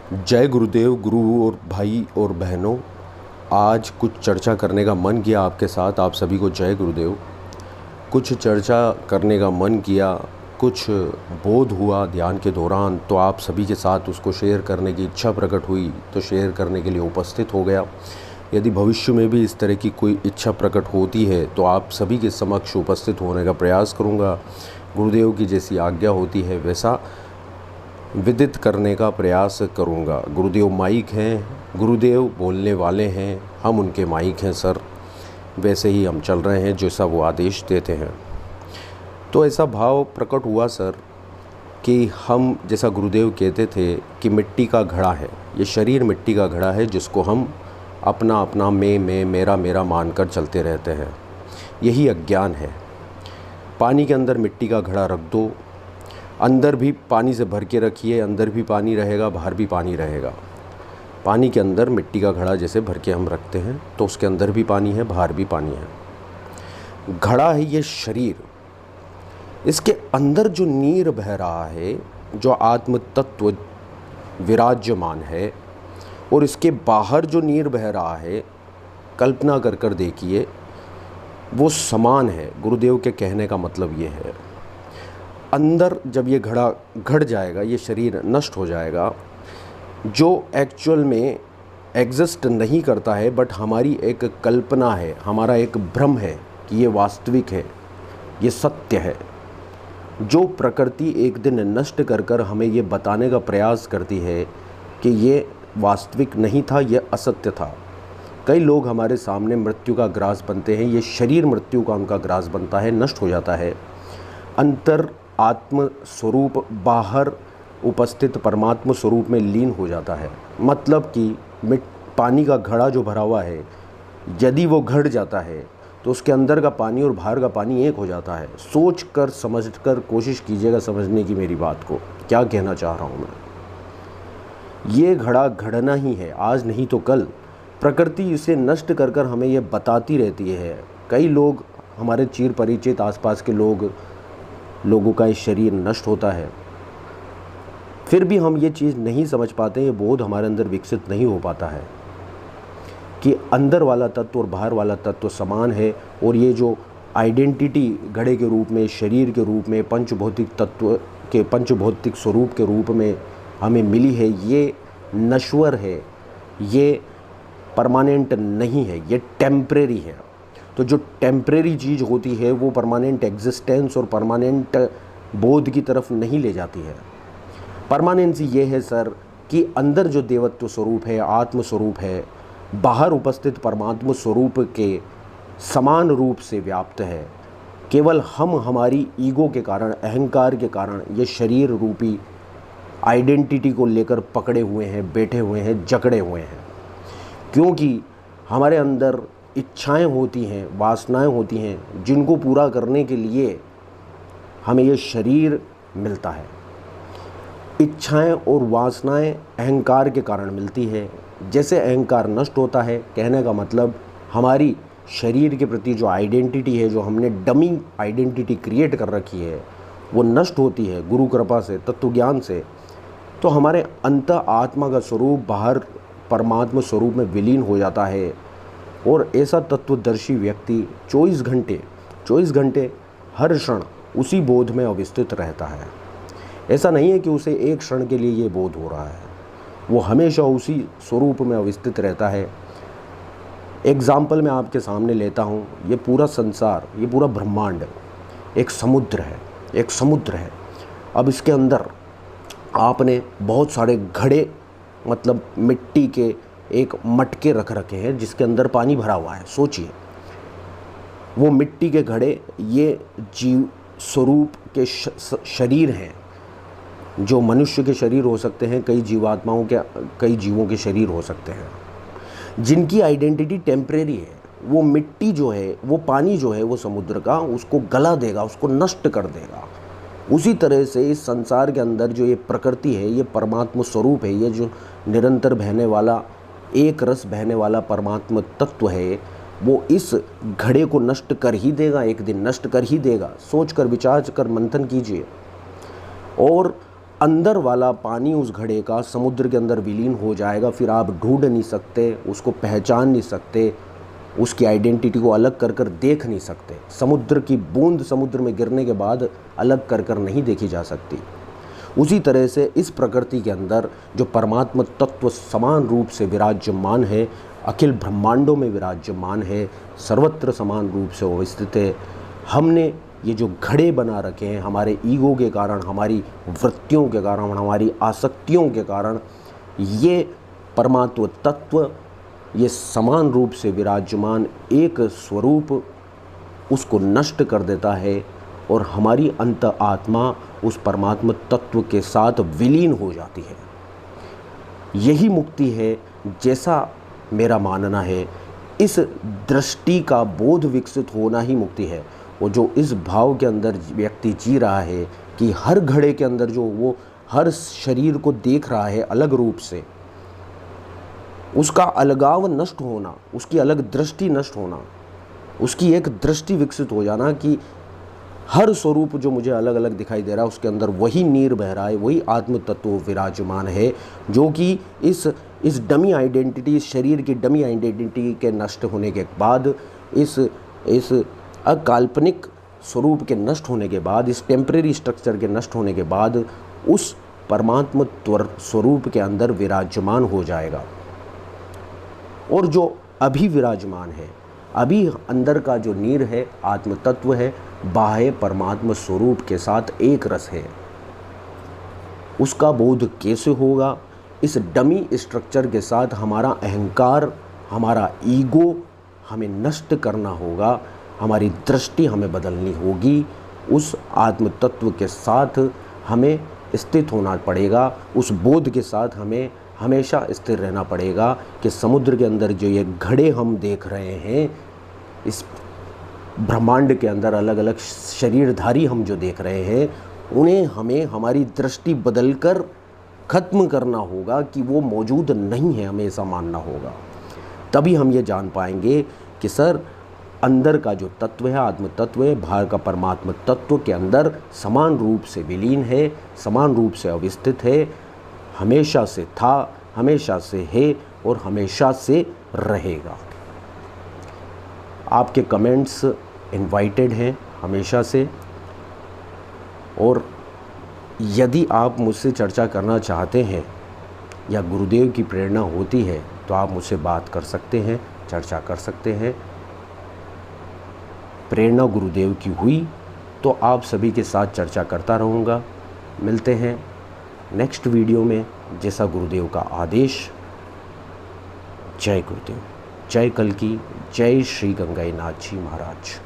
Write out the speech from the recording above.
जय गुरुदेव। गुरु और भाई और बहनों, आज कुछ चर्चा करने का मन किया आपके साथ। आप सभी को जय गुरुदेव। कुछ चर्चा करने का मन किया, कुछ बोध हुआ ध्यान के दौरान, तो आप सभी के साथ उसको शेयर करने की इच्छा प्रकट हुई, तो शेयर करने के लिए उपस्थित हो गया। यदि भविष्य में भी इस तरह की कोई इच्छा प्रकट होती है तो आप सभी के समक्ष उपस्थित होने का प्रयास करूँगा। गुरुदेव की जैसी आज्ञा होती है वैसा विदित करने का प्रयास करूँगा। गुरुदेव माइक हैं, गुरुदेव बोलने वाले हैं, हम उनके माइक हैं सर। वैसे ही हम चल रहे हैं जैसा वो आदेश देते हैं। तो ऐसा भाव प्रकट हुआ सर कि हम, जैसा गुरुदेव कहते थे कि मिट्टी का घड़ा है, ये शरीर मिट्टी का घड़ा है जिसको हम अपना अपना मैं मेरा मेरा मानकर चलते रहते हैं। यही अज्ञान है। पानी के अंदर मिट्टी का घड़ा रख दो, अंदर भी पानी से भर के रखिए, अंदर भी पानी रहेगा, बाहर भी पानी रहेगा। पानी के अंदर मिट्टी का घड़ा जैसे भर के हम रखते हैं तो उसके अंदर भी पानी है, बाहर भी पानी है। घड़ा है ये शरीर, इसके अंदर जो नीर बह रहा है, जो आत्म तत्व विराजमान है, और इसके बाहर जो नीर बह रहा है, कल्पना कर कर देखिए, वो समान है। गुरुदेव के कहने का मतलब ये है, अंदर जब ये घड़ा घट जाएगा, ये शरीर नष्ट हो जाएगा, जो एक्चुअल में एग्जिस्ट नहीं करता है, बट हमारी एक कल्पना है, हमारा एक भ्रम है कि ये वास्तविक है, ये सत्य है। जो प्रकृति एक दिन नष्ट कर कर हमें ये बताने का प्रयास करती है कि ये वास्तविक नहीं था, ये असत्य था। कई लोग हमारे सामने मृत्यु का ग्रास बनते हैं, ये शरीर मृत्यु का उनका ग्रास बनता है, नष्ट हो जाता है। अंतर आत्म स्वरूप बाहर उपस्थित परमात्म स्वरूप में लीन हो जाता है। मतलब कि पानी का घड़ा जो भरा हुआ है, यदि वो घट जाता है तो उसके अंदर का पानी और बाहर का पानी एक हो जाता है। सोच कर समझ कर कोशिश कीजिएगा समझने की मेरी बात को, क्या कहना चाह रहा हूँ मैं। ये घड़ा घड़ना ही है, आज नहीं तो कल। प्रकृति इसे नष्ट कर कर हमें ये बताती रहती है। कई लोग, हमारे चिर परिचित आसपास के लोगों का ये शरीर नष्ट होता है, फिर भी हम ये चीज़ नहीं समझ पाते, ये बोध हमारे अंदर विकसित नहीं हो पाता है कि अंदर वाला तत्व और बाहर वाला तत्व समान है। और ये जो आइडेंटिटी घड़े के रूप में, शरीर के रूप में, पंचभौतिक तत्व के पंचभौतिक स्वरूप के रूप में हमें मिली है, ये नश्वर है, ये परमानेंट नहीं है, ये टेम्परेरी है। तो जो टेम्परेरी चीज़ होती है वो परमानेंट एग्जिस्टेंस और परमानेंट बोध की तरफ नहीं ले जाती है। परमानेंसी ये है सर कि अंदर जो देवत्व स्वरूप है, आत्म स्वरूप है, बाहर उपस्थित परमात्म स्वरूप के समान रूप से व्याप्त है। केवल हम हमारी ईगो के कारण, अहंकार के कारण ये शरीर रूपी आइडेंटिटी को लेकर पकड़े हुए हैं, बैठे हुए हैं, जकड़े हुए हैं। क्योंकि हमारे अंदर इच्छाएं होती हैं, वासनाएं होती हैं, जिनको पूरा करने के लिए हमें ये शरीर मिलता है। इच्छाएं और वासनाएं अहंकार के कारण मिलती है। जैसे अहंकार नष्ट होता है, कहने का मतलब हमारी शरीर के प्रति जो आइडेंटिटी है, जो हमने डमी आइडेंटिटी क्रिएट कर रखी है, वो नष्ट होती है गुरु कृपा से, तत्व ज्ञान से। तो हमारे अंत आत्मा का स्वरूप बाहर परमात्मा स्वरूप में विलीन हो जाता है। और ऐसा तत्वदर्शी व्यक्ति 24 घंटे हर क्षण उसी बोध में अवस्थित रहता है। ऐसा नहीं है कि उसे एक क्षण के लिए ये बोध हो रहा है, वो हमेशा उसी स्वरूप में अवस्थित रहता है। एग्जाम्पल मैं आपके सामने लेता हूँ, ये पूरा संसार, ये पूरा ब्रह्मांड एक समुद्र है, एक समुद्र है। अब इसके अंदर आपने बहुत सारे घड़े, मतलब मिट्टी के एक मटके रख रखे हैं जिसके अंदर पानी भरा हुआ है। सोचिए, वो मिट्टी के घड़े ये जीव स्वरूप के शरीर हैं, जो मनुष्य के शरीर हो सकते हैं, कई जीवों के शरीर हो सकते हैं, जिनकी आइडेंटिटी टेम्परेरी है। वो मिट्टी जो है, वो पानी जो है, वो समुद्र का, उसको गला देगा, उसको नष्ट कर देगा। उसी तरह से इस संसार के अंदर जो ये प्रकृति है, ये परमात्मा स्वरूप है, ये जो निरंतर बहने वाला, एक रस बहने वाला परमात्मा तत्व है, वो इस घड़े को नष्ट कर ही देगा, एक दिन नष्ट कर ही देगा। सोच कर, विचार कर, मंथन कीजिए। और अंदर वाला पानी उस घड़े का समुद्र के अंदर विलीन हो जाएगा। फिर आप ढूंढ नहीं सकते, उसको पहचान नहीं सकते, उसकी आइडेंटिटी को अलग कर कर देख नहीं सकते। समुद्र की बूंद समुद्र में गिरने के बाद अलग कर कर नहीं देखी जा सकती। उसी तरह से इस प्रकृति के अंदर जो परमात्मा तत्व समान रूप से विराजमान है, अखिल ब्रह्मांडों में विराजमान है, सर्वत्र समान रूप से अवस्थित है। हमने ये जो घड़े बना रखे हैं हमारे ईगो के कारण, हमारी वृत्तियों के कारण, हमारी आसक्तियों के कारण, ये परमात्मा तत्व, ये समान रूप से विराजमान एक स्वरूप उसको नष्ट कर देता है और हमारी अंत आत्मा उस परमात्मा तत्व के साथ विलीन हो जाती है। यही मुक्ति है, जैसा मेरा मानना है। इस दृष्टि का बोध विकसित होना ही मुक्ति है। और जो इस भाव के अंदर व्यक्ति जी रहा है कि हर घड़े के अंदर जो वो हर शरीर को देख रहा है अलग रूप से, उसका अलगाव नष्ट होना, उसकी अलग दृष्टि नष्ट होना, उसकी एक दृष्टि विकसित हो जाना कि हर स्वरूप जो मुझे अलग अलग दिखाई दे रहा है उसके अंदर वही नीर बह रहा है, वही आत्म तत्व विराजमान है, जो कि इस डमी आइडेंटिटी, इस शरीर की डमी आइडेंटिटी के नष्ट होने के बाद, इस अकाल्पनिक स्वरूप के नष्ट होने के बाद, इस टेम्परेरी स्ट्रक्चर के नष्ट होने के बाद उस परमात्म स्वरूप के अंदर विराजमान हो जाएगा। और जो अभी विराजमान है, अभी अंदर का जो नीर है, आत्म तत्व है, बाह्य परमात्मा स्वरूप के साथ एक रस है। उसका बोध कैसे होगा? इस डमी स्ट्रक्चर के साथ हमारा अहंकार, हमारा ईगो हमें नष्ट करना होगा, हमारी दृष्टि हमें बदलनी होगी। उस आत्म तत्व के साथ हमें स्थित होना पड़ेगा, उस बोध के साथ हमें हमेशा स्थिर रहना पड़ेगा कि समुद्र के अंदर जो ये घड़े हम देख रहे हैं, इस ब्रह्मांड के अंदर अलग अलग शरीरधारी हम जो देख रहे हैं, उन्हें हमें हमारी दृष्टि बदलकर ख़त्म करना होगा कि वो मौजूद नहीं है, हमें ऐसा मानना होगा। तभी हम ये जान पाएंगे कि सर अंदर का जो तत्व है, आत्म तत्व है, बाहर का परमात्मा तत्व के अंदर समान रूप से विलीन है, समान रूप से अवस्थित है, हमेशा से था, हमेशा से है और हमेशा से रहेगा। आपके कमेंट्स इनवाइटेड हैं हमेशा से, और यदि आप मुझसे चर्चा करना चाहते हैं या गुरुदेव की प्रेरणा होती है तो आप मुझसे बात कर सकते हैं, चर्चा कर सकते हैं। प्रेरणा गुरुदेव की हुई तो आप सभी के साथ चर्चा करता रहूँगा। मिलते हैं नेक्स्ट वीडियो में, जैसा गुरुदेव का आदेश। जय गुरुदेव, जय कल्की, जय श्री गंगाईनाथ जी महाराज।